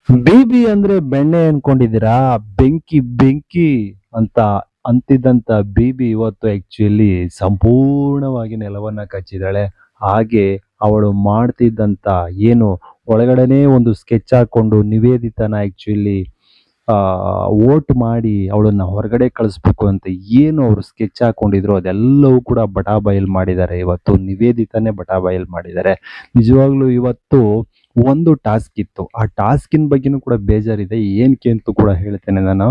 ಬಿಬಿ ಅಂದ್ರೆ ಬೆಣ್ಣೆ ಅನ್ಕೊಂಡಿದ್ದೀರಾ? ಬೆಂಕಿ ಬೆಂಕಿ ಅಂತ ಅಂತಿದ್ದಂತ ಬಿಬಿ ಇವತ್ತು ಆಕ್ಚುಲಿ ಸಂಪೂರ್ಣವಾಗಿ ನೆಲವನ್ನ ಕಚ್ಚಿದಾಳೆ. ಹಾಗೆ ಅವಳು ಮಾಡ್ತಿದ್ದಂತ ಏನು ಒಳಗಡೆನೆ ಒಂದು ಸ್ಕೆಚ್ ಹಾಕೊಂಡು ನಿವೇದಿತನ ಆಕ್ಚುಲಿ ವೋಟ್ ಮಾಡಿ ಅವಳನ್ನ ಹೊರಗಡೆ ಕಳಿಸ್ಬೇಕು ಅಂತ ಏನು ಅವರು ಸ್ಕೆಚ್ ಹಾಕೊಂಡಿದ್ರು ಅದೆಲ್ಲವೂ ಕೂಡ ಬಟಾಬಯಲ್ ಮಾಡಿದ್ದಾರೆ. ಇವತ್ತು ನಿವೇದಿತಾನೇ ಬಟಾಬಯಲ್ ಮಾಡಿದ್ದಾರೆ. ನಿಜವಾಗ್ಲೂ ಇವತ್ತು ಒಂದು ಟಾಸ್ಕ್ ಇತ್ತು. ಆ ಟಾಸ್ಕಿನ ಬಗ್ಗೆನೂ ಕೂಡ ಬೇಜಾರಿದೆ. ಏನಕ್ಕೆ ಅಂತ ಕೂಡ ಹೇಳ್ತೇನೆ ನಾನು,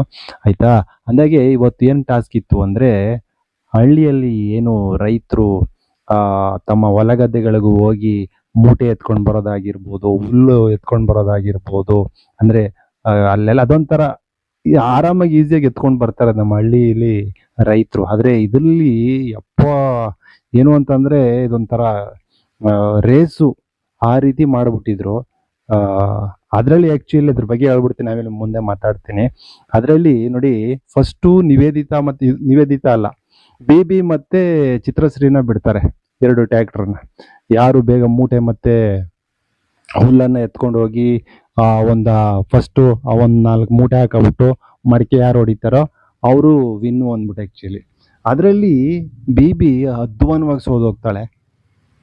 ಆಯ್ತಾ? ಅಂದಾಗೆ ಇವತ್ತು ಏನು ಟಾಸ್ಕ್ ಇತ್ತು ಅಂದ್ರೆ, ಹಳ್ಳಿಯಲ್ಲಿ ಏನು ರೈತರು ತಮ್ಮ ಹೊಲ ಗದ್ದೆಗಳಿಗೂ ಹೋಗಿ ಮೂಟೆ ಎತ್ಕೊಂಡು ಬರೋದಾಗಿರ್ಬೋದು, ಹುಲ್ಲು ಎತ್ಕೊಂಡು ಬರೋದಾಗಿರ್ಬೋದು, ಅಂದ್ರೆ ಅಲ್ಲೆಲ್ಲ ಅದೊಂಥರ ಆರಾಮಾಗಿ ಈಸಿಯಾಗಿ ಎತ್ಕೊಂಡು ಬರ್ತಾರೆ ನಮ್ಮ ಹಳ್ಳಿಯಲ್ಲಿ ರೈತರು. ಆದ್ರೆ ಇದರಲ್ಲಿ ಯಪ್ಪ ಏನು ಅಂತಂದ್ರೆ ಇದೊಂಥರ ರೇಸು ಆ ರೀತಿ ಮಾಡ್ಬಿಟ್ಟಿದ್ರು. ಅದರಲ್ಲಿ ಆಕ್ಚುಲಿ ಅದ್ರ ಬಗ್ಗೆ ಹೇಳ್ಬಿಡ್ತೀನಿ, ಆಮೇಲೆ ಮುಂದೆ ಮಾತಾಡ್ತೀನಿ. ಅದರಲ್ಲಿ ನೋಡಿ, ಫಸ್ಟು ನಿವೇದಿತಾ ಅಲ್ಲ, ಬೇಬಿ ಮತ್ತೆ ಚಿತ್ರಶ್ರೀನ ಬಿಡ್ತಾರೆ, ಎರಡು ಟ್ಯಾಕ್ಟರ್ನ. ಯಾರು ಬೇಗ ಮೂಟೆ ಮತ್ತೆ ಹುಲ್ಲನ್ನ ಎತ್ಕೊಂಡು ಹೋಗಿ ಫಸ್ಟು ಒಂದ್ 4 ಮೂಟೆ ಹಾಕಬಿಟ್ಟು ಮಡಿಕೆ ಯಾರು ಹೊಡಿತಾರೋ ಅವರು ವಿನ್ನು ಅಂದ್ಬಿಟ್ಟು ಆಕ್ಚುಲಿ. ಅದರಲ್ಲಿ ಬಿಬಿ ಅಧ್ವಾನವಾಗಿ ಸೋದೋಗ್ತಾಳೆ.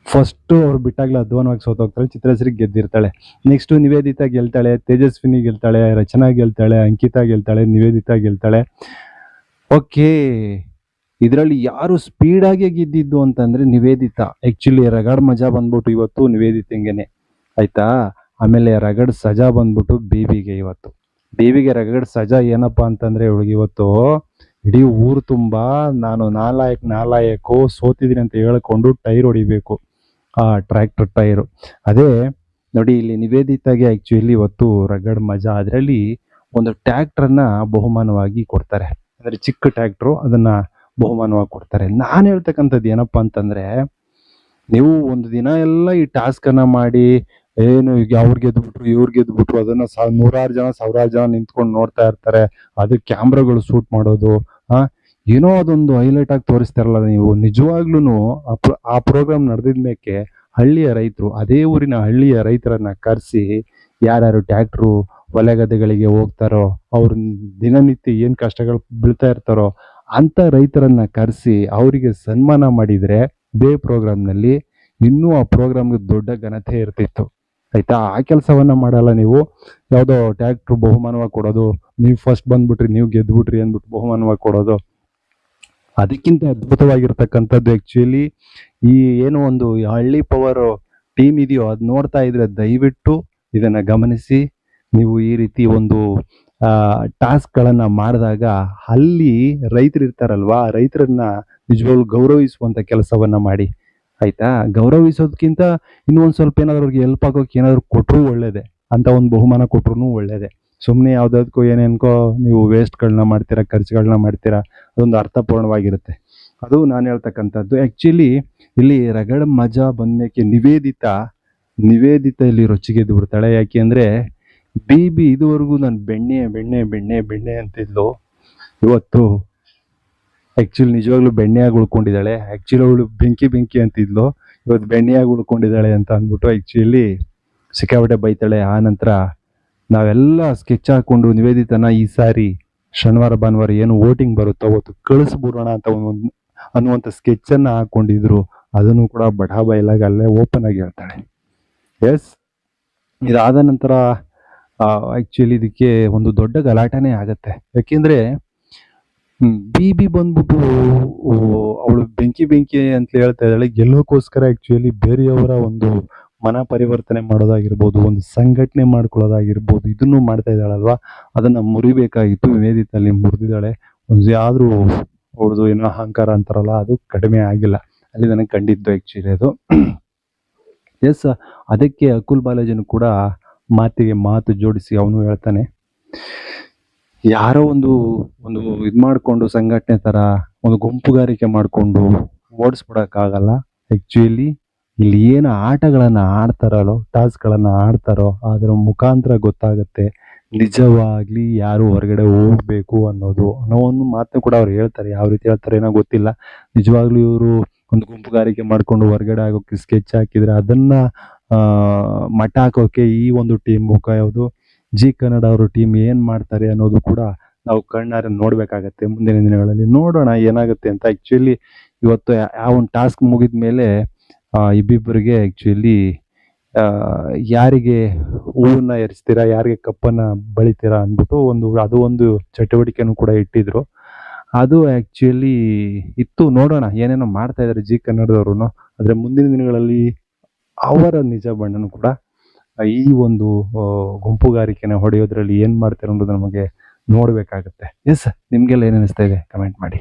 ಫಸ್ಟ್ ಅವ್ರು ಬಿಟ್ಟಾಗ್ಲೇ ಅಧ್ವಾನವಾಗಿ ಸೋತೋಗ್ತಾಳೆ. ಚಿತ್ರಶ್ರೀ ಗೆದ್ದಿರ್ತಾಳೆ. ನೆಕ್ಸ್ಟ್ ನಿವೇದಿತಾ ಗೆಲ್ತಾಳೆ, ತೇಜಸ್ವಿನಿ ಗೆಲ್ತಾಳೆ, ರಚನಾ ಗೆಲ್ತಾಳೆ, ಅಂಕಿತಾ ಗೆಲ್ತಾಳೆ, ನಿವೇದಿತಾ ಗೆಲ್ತಾಳೆ. ಓಕೆ, ಇದರಲ್ಲಿ ಯಾರು ಸ್ಪೀಡಾಗಿ ಗೆದ್ದಿದ್ದು ಅಂತಂದ್ರೆ ನಿವೇದಿತಾ. ಆಕ್ಚುಲಿ ರಗಡ್ ಮಜಾ ಬಂದ್ಬಿಟ್ಟು ಇವತ್ತು ನಿವೇದಿತಂಗೆನೆ, ಆಯ್ತಾ? ಆಮೇಲೆ ರಗಡ್ ಸಜಾ ಬಂದ್ಬಿಟ್ಟು ಬೇಬಿಗೆ. ಇವತ್ತು ಬೇಬಿಗೆ ರಗಡ್ ಸಜಾ ಏನಪ್ಪಾ ಅಂತಂದ್ರೆ, ಇವಳಿಗೆ ಇವತ್ತು ಇಡೀ ಊರು ತುಂಬಾ ನಾನು ನಾಲಾಯಕು ಸೋತಿದ್ದೀನಿ ಅಂತ ಹೇಳ್ಕೊಂಡು ಟೈರ್ ಹೊಡಿಬೇಕು, ಆ ಟ್ರ್ಯಾಕ್ಟರ್ ಟೈರು. ಅದೇ ನೋಡಿ, ಇಲ್ಲಿ ನಿವೇದಿತಾಗೆ ಆಕ್ಚುಲಿ ಇವತ್ತು ರಗಡ್ ಮಜಾ. ಅದರಲ್ಲಿ ಒಂದು ಟ್ರ್ಯಾಕ್ಟರ್ನ ಬಹುಮಾನವಾಗಿ ಕೊಡ್ತಾರೆ, ಅಂದ್ರೆ ಚಿಕ್ಕ ಟ್ರ್ಯಾಕ್ಟ್ರು, ಅದನ್ನ ಬಹುಮಾನವಾಗಿ ಕೊಡ್ತಾರೆ. ನಾನು ಹೇಳ್ತಕ್ಕಂಥದ್ದು ಏನಪ್ಪಾ ಅಂತಂದ್ರೆ, ನೀವು ಒಂದು ದಿನ ಎಲ್ಲ ಈ ಟಾಸ್ಕ್ ಅನ್ನ ಮಾಡಿ ಏನು ಈಗ ಅವ್ರು ಗೆದ್ಬಿಟ್ರು ಇವ್ರು ಗೆದ್ಬಿಟ್ರು ಅದನ್ನ ನೂರಾರು ಜನ ಸಾವಿರಾರು ಜನ ನಿಂತ್ಕೊಂಡು ನೋಡ್ತಾ ಇರ್ತಾರೆ. ಅದಕ್ಕೆ ಕ್ಯಾಮ್ರಾಗಳು ಶೂಟ್ ಮಾಡೋದು, ಏನೋ ಅದೊಂದು ಹೈಲೈಟ್ ಆಗಿ ತೋರಿಸ್ತಾರಲ್ಲ ನೀವು. ನಿಜವಾಗ್ಲೂ ಆ ಪ್ರೋಗ್ರಾಮ್ ನಡೆದಿದ್ಮೇಕೆ ಹಳ್ಳಿಯ ರೈತರು, ಅದೇ ಊರಿನ ಹಳ್ಳಿಯ ರೈತರನ್ನ ಕರೆಸಿ, ಯಾರ್ಯಾರು ಟ್ಯಾಕ್ಟ್ರು ಹೊಲ ಗದ್ದೆಗಳಿಗೆ ಹೋಗ್ತಾರೋ, ಅವ್ರ ದಿನನಿತ್ಯ ಏನ್ ಕಷ್ಟಗಳು ಬೀಳ್ತಾ ಇರ್ತಾರೋ ಅಂತ ರೈತರನ್ನ ಕರೆಸಿ ಅವರಿಗೆ ಸನ್ಮಾನ ಮಾಡಿದ್ರೆ ಬೇ ಪ್ರೋಗ್ರಾಮ್ನಲ್ಲಿ ಇನ್ನೂ ಆ ಪ್ರೋಗ್ರಾಮ್ಗೆ ದೊಡ್ಡ ಘನತೆ ಇರ್ತಿತ್ತು, ಆಯ್ತಾ? ಆ ಕೆಲಸವನ್ನ ಮಾಡಲ್ಲ ನೀವು. ಯಾವುದೋ ಟ್ಯಾಕ್ಟ್ರು ಬಹುಮಾನವಾಗಿ ಕೊಡೋದು, ನೀವು ಫಸ್ಟ್ ಬಂದ್ಬಿಟ್ರಿ, ನೀವು ಗೆದ್ಬಿಟ್ರಿ ಅಂದ್ಬಿಟ್ಟು ಬಹುಮಾನವಾಗಿ ಕೊಡೋದು. ಅದಕ್ಕಿಂತ ಅದ್ಭುತವಾಗಿರ್ತಕ್ಕಂಥದ್ದು ಆಕ್ಚುಲಿ ಈ ಏನು ಒಂದು ಹಳ್ಳಿ ಪವರ್ ಟೀಮ್ ಇದೆಯೋ, ಅದು ನೋಡ್ತಾ ಇದ್ರೆ ದಯವಿಟ್ಟು ಇದನ್ನ ಗಮನಿಸಿ. ನೀವು ಈ ರೀತಿ ಒಂದು ಟಾಸ್ಕ್ಗಳನ್ನ ಮಾಡಿದಾಗ ಅಲ್ಲಿ ರೈತರು ಇರ್ತಾರಲ್ವಾ, ರೈತರನ್ನ ನಿಜವಾಗ್ಲೂ ಗೌರವಿಸುವಂತ ಕೆಲಸವನ್ನ ಮಾಡಿ, ಆಯ್ತಾ? ಗೌರವಿಸೋದಕ್ಕಿಂತ ಇನ್ನೂ ಒಂದ್ ಸ್ವಲ್ಪ ಏನಾದ್ರು ಅವ್ರಿಗೆ ಹೆಲ್ಪ್ ಆಗೋಕೆ ಏನಾದ್ರು ಕೊಟ್ಟರು ಒಳ್ಳೇದೆ, ಅಂತ ಒಂದು ಬಹುಮಾನ ಕೊಟ್ರು ಒಳ್ಳೇದೆ. ಸುಮ್ಮನೆ ಯಾವ್ದಾದ್ಕೋ ಏನೇನ್ಕೋ ನೀವು ವೇಸ್ಟ್ಗಳನ್ನ ಮಾಡ್ತೀರಾ, ಖರ್ಚುಗಳನ್ನ ಮಾಡ್ತೀರಾ, ಅದೊಂದು ಅರ್ಥಪೂರ್ಣವಾಗಿರುತ್ತೆ. ಅದು ನಾನು ಹೇಳ್ತಕ್ಕಂಥದ್ದು. ಆಕ್ಚುಲಿ ಇಲ್ಲಿ ರಗಡ ಮಜಾ ಬಂದ್ಮೇಕೆ ನಿವೇದಿತಾ ಇಲ್ಲಿ ರೊಚ್ಚಿಗೆದ್ದು ಬಿಡ್ತಾಳೆ. ಯಾಕೆ ಅಂದ್ರೆ ಬಿಬಿ ಇದುವರೆಗೂ ನಾನು ಬೆಣ್ಣೆ ಬೆಣ್ಣೆ ಬೆಣ್ಣೆ ಬೆಣ್ಣೆ ಅಂತಿದ್ಲು, ಇವತ್ತು ಆಕ್ಚುಲಿ ನಿಜವಾಗ್ಲೂ ಬೆಣ್ಣೆಯಾಗಿ ಉಳ್ಕೊಂಡಿದ್ದಾಳೆ. ಆಕ್ಚುಲಿ ಅವಳು ಬೆಂಕಿ ಬೆಂಕಿ ಅಂತಿದ್ಲು, ಇವತ್ತು ಬೆಣ್ಣೆಯಾಗಿ ಉಳ್ಕೊಂಡಿದ್ದಾಳೆ ಅಂತ ಅಂದ್ಬಿಟ್ಟು ಆಕ್ಚುಲಿ ಸಿಕ್ಕಾಪಟ್ಟೆ ಬೈತಾಳೆ. ಆ ನಂತರ ನಾವೆಲ್ಲ ಸ್ಕೆಚ್ ಹಾಕೊಂಡು ನಿವೇದಿತನ ಈ ಸಾರಿ ಶನಿವಾರ ಭಾನುವಾರ ಏನು ವೋಟಿಂಗ್ ಬರುತ್ತೋ ಅವತ್ತು ಕಳಿಸ್ಬಿಡೋಣ ಅಂತ ಅನ್ನುವಂಥ ಸ್ಕೆಚ್ ಅನ್ನ ಹಾಕೊಂಡಿದ್ರು. ಅದನ್ನು ಕೂಡ ಬಟಾಬಯಲಾಗಿ ಅಲ್ಲೇ ಓಪನ್ ಆಗಿ ಹೇಳ್ತಾಳೆ. ಎಸ್, ಇದಾದ ನಂತರ ಆಕ್ಚುಲಿ ಇದಕ್ಕೆ ಒಂದು ದೊಡ್ಡ ಗಲಾಟೆನೇ ಆಗತ್ತೆ. ಯಾಕೆಂದ್ರೆ ಬಿಬಿ ಬಂದ್ಬಿಟ್ಟು ಅವಳು ಬೆಂಕಿ ಬೆಂಕಿ ಅಂತ ಹೇಳ್ತಾ ಇದ್ದಾಳೆ. ಗೆಲ್ಲೋಕ್ಕೋಸ್ಕರ ಆಕ್ಚುಲಿ ಬೇರೆಯವರ ಒಂದು ಮನ ಪರಿವರ್ತನೆ ಮಾಡೋದಾಗಿರ್ಬೋದು, ಒಂದು ಸಂಘಟನೆ ಮಾಡ್ಕೊಳ್ಳೋದಾಗಿರ್ಬೋದು, ಇದನ್ನು ಮಾಡ್ತಾ ಇದ್ದಾಳಲ್ವಾ, ಅದನ್ನ ಮುರಿಬೇಕಾಗಿತ್ತು. ನಿವೇದಿತಲ್ಲಿ ಮುರಿದಿದ್ದಾಳೆ. ಆದ್ರೂ ಅವ್ರದ್ದು ಏನೋ ಅಹಂಕಾರ ಅಂತಾರಲ್ಲ, ಅದು ಕಡಿಮೆ ಆಗಿಲ್ಲ. ಅಲ್ಲಿ ನನಗೆ ಕಂಡಿದ್ದು ಆಕ್ಚುಲಿ ಅದು. ಎಸ್, ಅದಕ್ಕೆ ಅಕುಲ್ ಬಾಲಾಜಿನು ಕೂಡ ಮಾತಿಗೆ ಮಾತು ಜೋಡಿಸಿ ಅವನು ಹೇಳ್ತಾನೆ, ಯಾರೋ ಒಂದು ಇದು ಮಾಡಿಕೊಂಡು ಸಂಘಟನೆ ತರ ಒಂದು ಗುಂಪುಗಾರಿಕೆ ಮಾಡಿಕೊಂಡು ಓಡಿಸ್ಬಿಡಕ್ಕಾಗಲ್ಲ. ಆಕ್ಚುಲಿ ಇಲ್ಲಿ ಏನು ಆಟಗಳನ್ನ ಆಡ್ತಾರಲ್ಲೋ, ಟಾಸ್ಕ್ಗಳನ್ನ ಆಡ್ತಾರೋ ಅದರ ಮುಖಾಂತರ ಗೊತ್ತಾಗುತ್ತೆ ನಿಜವಾಗ್ಲಿ ಯಾರು ಹೊರಗಡೆ ಹೋಗ್ಬೇಕು ಅನ್ನೋ ಒಂದು ಮಾತನ್ನು ಕೂಡ ಅವ್ರು ಹೇಳ್ತಾರೆ. ಯಾವ ರೀತಿ ಹೇಳ್ತಾರೆ ಏನೋ ಗೊತ್ತಿಲ್ಲ. ನಿಜವಾಗ್ಲೂ ಇವರು ಒಂದು ಗುಂಪುಗಾರಿಕೆ ಮಾಡ್ಕೊಂಡು ಹೊರಗಡೆ ಆಗೋಕೆ ಸ್ಕೆಚ್ ಹಾಕಿದ್ರೆ ಅದನ್ನ ಮಟ್ಟ ಹಾಕೋಕೆ ಈ ಒಂದು ಟೀಮ್ ಮುಖ ಯಾವುದು ಜಿ ಕನ್ನಡ ಅವರು ಟೀಮ್ ಏನು ಮಾಡ್ತಾರೆ ಅನ್ನೋದು ಕೂಡ ನಾವು ಕಣ್ಣಾರೆ ನೋಡಬೇಕಾಗತ್ತೆ ಮುಂದಿನ ದಿನಗಳಲ್ಲಿ. ನೋಡೋಣ ಏನಾಗುತ್ತೆ ಅಂತ. ಆ್ಯಕ್ಚುಲಿ ಇವತ್ತು ಆ ಒಂದು ಟಾಸ್ಕ್ ಮುಗಿದ ಮೇಲೆ ಇಬ್ಬಿಬ್ಬರಿಗೆ ಆ್ಯಕ್ಚುಲಿ ಯಾರಿಗೆ ಹೂವನ್ನ ಎರಚ್ತೀರಾ, ಯಾರಿಗೆ ಕಪ್ಪನ್ನ ಬಳಿತೀರಾ ಅಂದ್ಬಿಟ್ಟು ಅದು ಒಂದು ಚಟುವಟಿಕೆನೂ ಕೂಡ ಇಟ್ಟಿದ್ರು. ಅದು ಆ್ಯಕ್ಚುಲಿ ಇತ್ತು. ನೋಡೋಣ ಏನೇನೋ ಮಾಡ್ತಾ ಇದ್ದಾರೆ ಜಿ ಕನ್ನಡದವರು. ಆದರೆ ಮುಂದಿನ ದಿನಗಳಲ್ಲಿ ಅವರ ನಿಜ ಬಣ್ಣನೂ ಕೂಡ ಈ ಒಂದು ಗುಂಪುಗಾರಿಕೆನ ಹೊಡೆಯೋದ್ರಲ್ಲಿ ಏನು ಮಾಡ್ತಾರೆ ಅನ್ನೋದು ನಮಗೆ ನೋಡಬೇಕಾಗುತ್ತೆ. ಎಸ್, ನಿಮಗೆಲ್ಲ ಏನು ಅನಿಸ್ತಾ ಇದೆ ಕಮೆಂಟ್ ಮಾಡಿ.